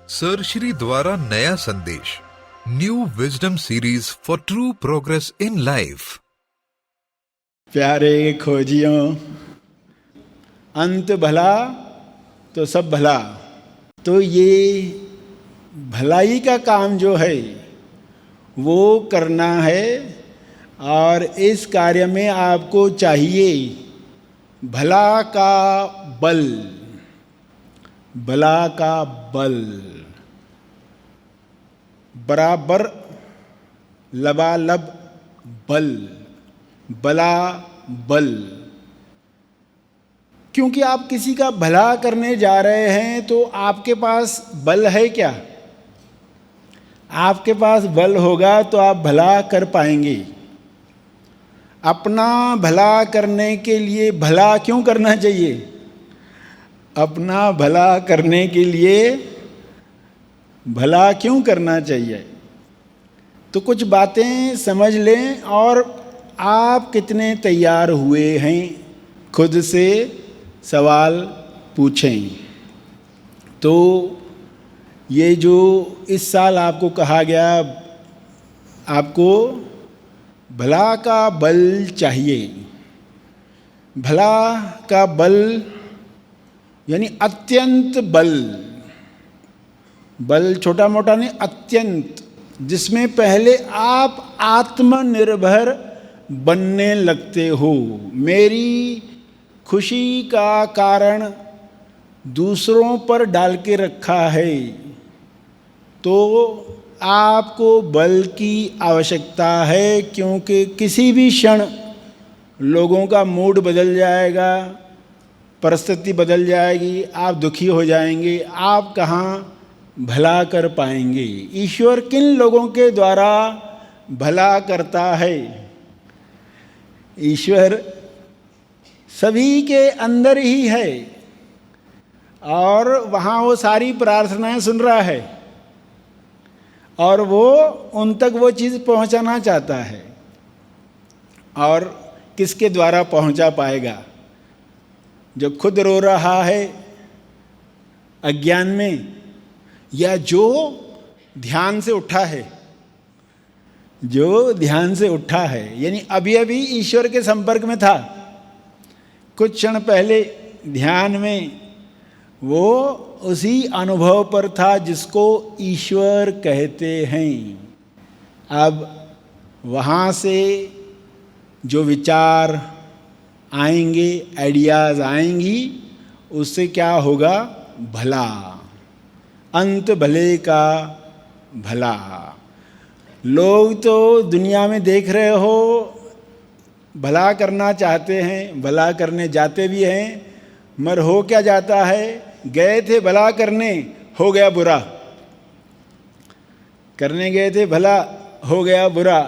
Sir Shri द्वारा नया संदेश, new wisdom series for true progress in life. प्यारे खोजियों, अंत भला तो सब भला। तो ये भलाई का काम जो है वो करना है, और इस कार्य में आपको चाहिए भला का बल। भला का बल बराबर लबालब बल, बला बल। क्योंकि आप किसी का भला करने जा रहे हैं तो आपके पास बल है क्या? आपके पास बल होगा तो आप भला कर पाएंगे। अपना भला करने के लिए भला क्यों करना चाहिए? अपना भला करने के लिए भला क्यों करना चाहिए? तो कुछ बातें समझ लें और आप कितने तैयार हुए हैं खुद से सवाल पूछें। तो ये जो इस साल आपको कहा गया, आपको भला का बल चाहिए। भला का बल यानी अत्यंत बल। बल छोटा मोटा नहीं, अत्यंत, जिसमें पहले आप आत्मनिर्भर बनने लगते हो। मेरी खुशी का कारण दूसरों पर डाल के रखा है, तो आपको बल की आवश्यकता है। क्योंकि किसी भी क्षण लोगों का मूड बदल जाएगा, परिस्थिति बदल जाएगी, आप दुखी हो जाएंगे। आप कहाँ भला कर पाएंगे? ईश्वर किन लोगों के द्वारा भला करता है? ईश्वर सभी के अंदर ही है, और वहाँ वो सारी प्रार्थनाएं सुन रहा है, और वो उन तक वो चीज़ पहुँचाना चाहता है। और किसके द्वारा पहुँचा पाएगा? जो खुद रो रहा है अज्ञान में, या जो ध्यान से उठा है? जो ध्यान से उठा है, यानी अभी अभी ईश्वर के संपर्क में था, कुछ क्षण पहले ध्यान में वो उसी अनुभव पर था जिसको ईश्वर कहते हैं। अब वहाँ से जो विचार आएंगे, आइडियाज़ आएंगी, उससे क्या होगा? भला, अंत भले का भला। लोग तो दुनिया में देख रहे हो, भला करना चाहते हैं, भला करने जाते भी हैं, मगर हो क्या जाता है? गए थे भला करने, हो गया बुरा। करने गए थे भला, हो गया बुरा।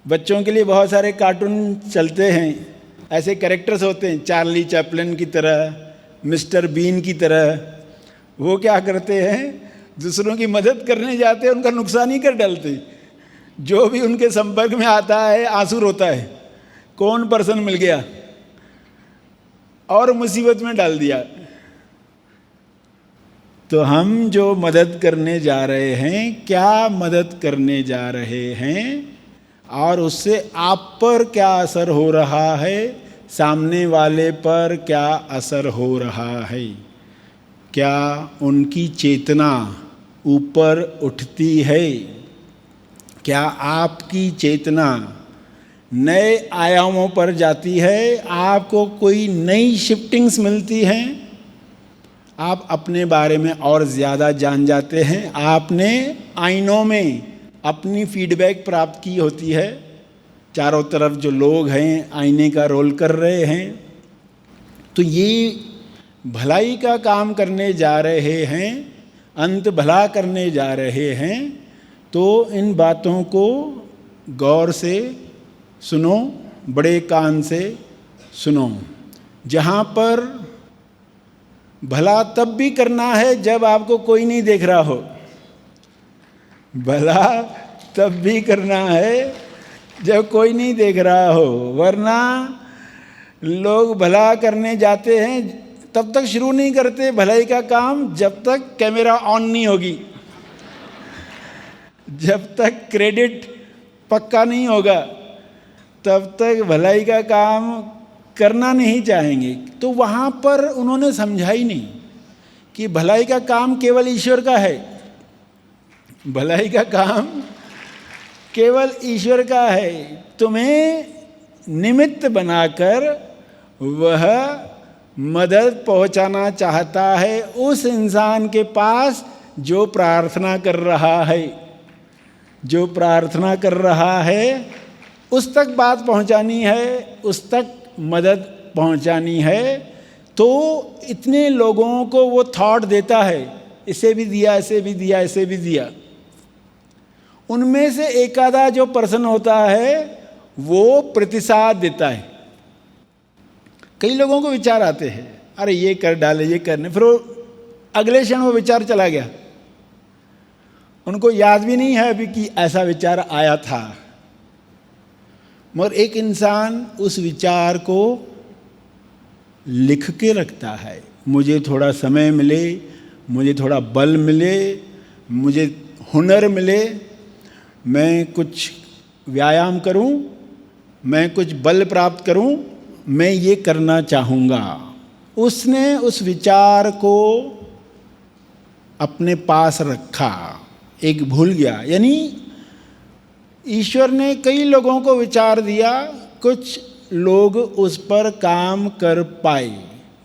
बच्चों के लिए बहुत सारे कार्टून चलते हैं, ऐसे कैरेक्टर्स होते हैं, चार्ली चैपलिन की तरह, मिस्टर बीन की तरह। वो क्या करते हैं? दूसरों की मदद करने जाते हैं, उनका नुकसान ही कर डालते। जो भी उनके संपर्क में आता है आंसू रोता है, कौन पर्सन मिल गया और मुसीबत में डाल दिया। तो हम जो मदद करने जा रहे हैं, क्या मदद करने जा रहे हैं, और उससे आप पर क्या असर हो रहा है, सामने वाले पर क्या असर हो रहा है? क्या उनकी चेतना ऊपर उठती है? क्या आपकी चेतना नए आयामों पर जाती है? आपको कोई नई शिफ्टिंग्स मिलती हैं? आप अपने बारे में और ज़्यादा जान जाते हैं। आपने आईनों में अपनी फीडबैक प्राप्त की होती है। चारों तरफ जो लोग हैं आईने का रोल कर रहे हैं। तो ये भलाई का काम करने जा रहे हैं, अंत भला करने जा रहे हैं। तो इन बातों को गौर से सुनो, बड़े कान से सुनो। जहाँ पर भला तब भी करना है जब आपको कोई नहीं देख रहा हो। भला तब भी करना है जब कोई नहीं देख रहा हो, वरना लोग भला करने जाते हैं तब तक शुरू नहीं करते भलाई का काम जब तक कैमरा ऑन नहीं होगी, जब तक क्रेडिट पक्का नहीं होगा, तब तक भलाई का काम करना नहीं चाहेंगे। तो वहाँ पर उन्होंने समझा ही नहीं कि भलाई का काम केवल ईश्वर का है, भलाई का काम केवल ईश्वर का है। तुम्हें निमित्त बनाकर वह मदद पहुंचाना चाहता है उस इंसान के पास जो प्रार्थना कर रहा है, जो प्रार्थना कर रहा है उस तक बात पहुंचानी है, उस तक मदद पहुंचानी है। तो इतने लोगों को वो थॉट देता है, इसे भी दिया, इसे भी दिया, इसे भी दिया। उनमें से एक आधा जो पर्सन होता है वो प्रतिसाद देता है। कई लोगों को विचार आते हैं, अरे ये कर डाले, ये करने, फिर वो अगले क्षण वो विचार चला गया, उनको याद भी नहीं है अभी कि ऐसा विचार आया था। मगर एक इंसान उस विचार को लिख के रखता है, मुझे थोड़ा समय मिले, मुझे थोड़ा बल मिले, मुझे हुनर मिले, मैं कुछ व्यायाम करूं, मैं कुछ बल प्राप्त करूं, मैं ये करना चाहूँगा। उसने उस विचार को अपने पास रखा, एक भूल गया। यानी ईश्वर ने कई लोगों को विचार दिया, कुछ लोग उस पर काम कर पाए।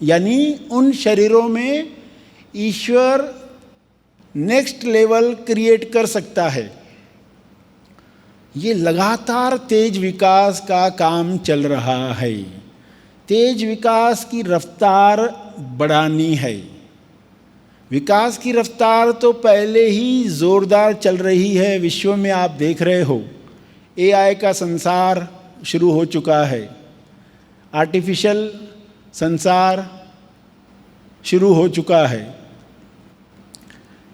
यानी उन शरीरों में ईश्वर नेक्स्ट लेवल क्रिएट कर सकता है। ये लगातार तेज विकास का काम चल रहा है। तेज विकास की रफ्तार बढ़ानी है। विकास की रफ्तार तो पहले ही जोरदार चल रही है। विश्व में आप देख रहे हो एआई का संसार शुरू हो चुका है, आर्टिफिशियल संसार शुरू हो चुका है।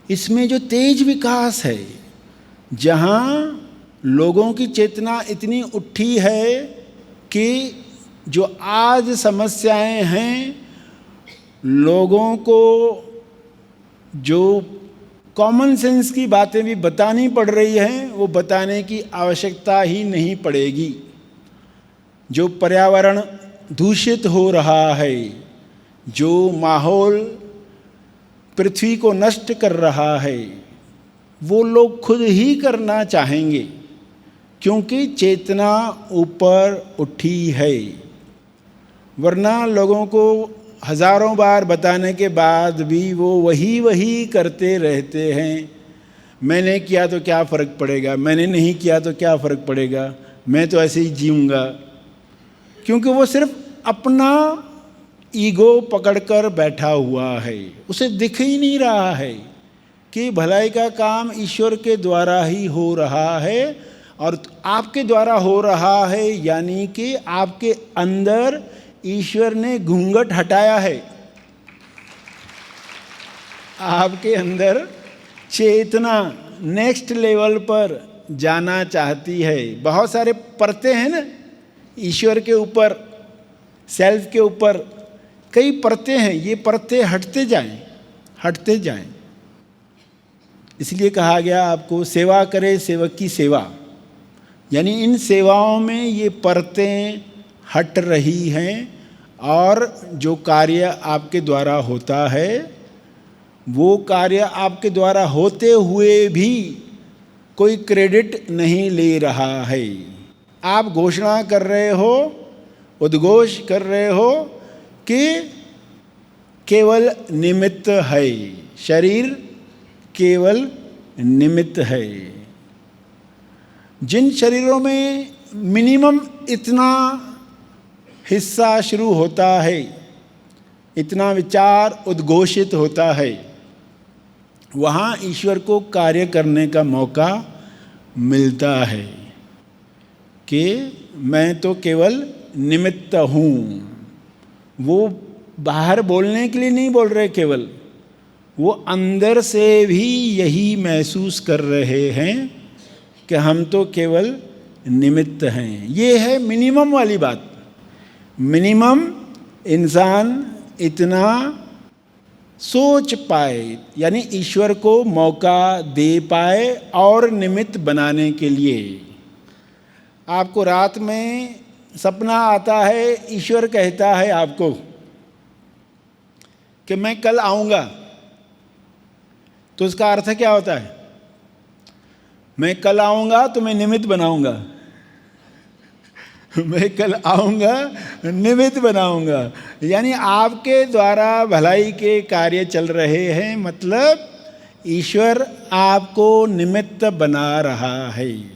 इसमें जो तेज विकास है, जहाँ लोगों की चेतना इतनी उठी है कि जो आज समस्याएं हैं, लोगों को जो कॉमन सेंस की बातें भी बतानी पड़ रही हैं, वो बताने की आवश्यकता ही नहीं पड़ेगी। जो पर्यावरण दूषित हो रहा है, जो माहौल पृथ्वी को नष्ट कर रहा है, वो लोग खुद ही करना चाहेंगे, क्योंकि चेतना ऊपर उठी है। वरना लोगों को हजारों बार बताने के बाद भी वो वही करते रहते हैं। मैंने किया तो क्या फ़र्क पड़ेगा, मैंने नहीं किया तो क्या फ़र्क पड़ेगा, मैं तो ऐसे ही जीऊँगा। क्योंकि वो सिर्फ अपना ईगो पकड़कर बैठा हुआ है। उसे दिख ही नहीं रहा है कि भलाई का काम ईश्वर के द्वारा ही हो रहा है, और आपके द्वारा हो रहा है। यानी कि आपके अंदर ईश्वर ने घूंघट हटाया है। आपके अंदर चेतना नेक्स्ट लेवल पर जाना चाहती है। बहुत सारे परतें हैं ना ईश्वर के ऊपर, सेल्फ के ऊपर कई परतें हैं। ये परतें हटते जाएं, हटते जाएं। इसलिए कहा गया आपको सेवा करे सेवक की सेवा। यानी इन सेवाओं में ये परतें हट रही हैं, और जो कार्य आपके द्वारा होता है, वो कार्य आपके द्वारा होते हुए भी कोई क्रेडिट नहीं ले रहा है। आप घोषणा कर रहे हो, उद्घोष कर रहे हो कि केवल निमित्त है, शरीर केवल निमित्त है। जिन शरीरों में मिनिमम इतना हिस्सा शुरू होता है, इतना विचार उद्घोषित होता है, वहाँ ईश्वर को कार्य करने का मौका मिलता है कि मैं तो केवल निमित्त हूँ। वो बाहर बोलने के लिए नहीं बोल रहे, केवल वो अंदर से भी यही महसूस कर रहे हैं कि हम तो केवल निमित्त हैं। ये है मिनिमम वाली बात। मिनिमम इंसान इतना सोच पाए, यानी ईश्वर को मौका दे पाए और निमित्त बनाने के लिए। आपको रात में सपना आता है, ईश्वर कहता है आपको कि मैं कल आऊँगा, तो उसका अर्थ क्या होता है? मैं कल आऊँगा तो मैं निमित्त बनाऊँगा। मैं कल आऊँगा, निमित्त बनाऊँगा, यानी आपके द्वारा भलाई के कार्य चल रहे हैं, मतलब ईश्वर आपको निमित्त बना रहा है।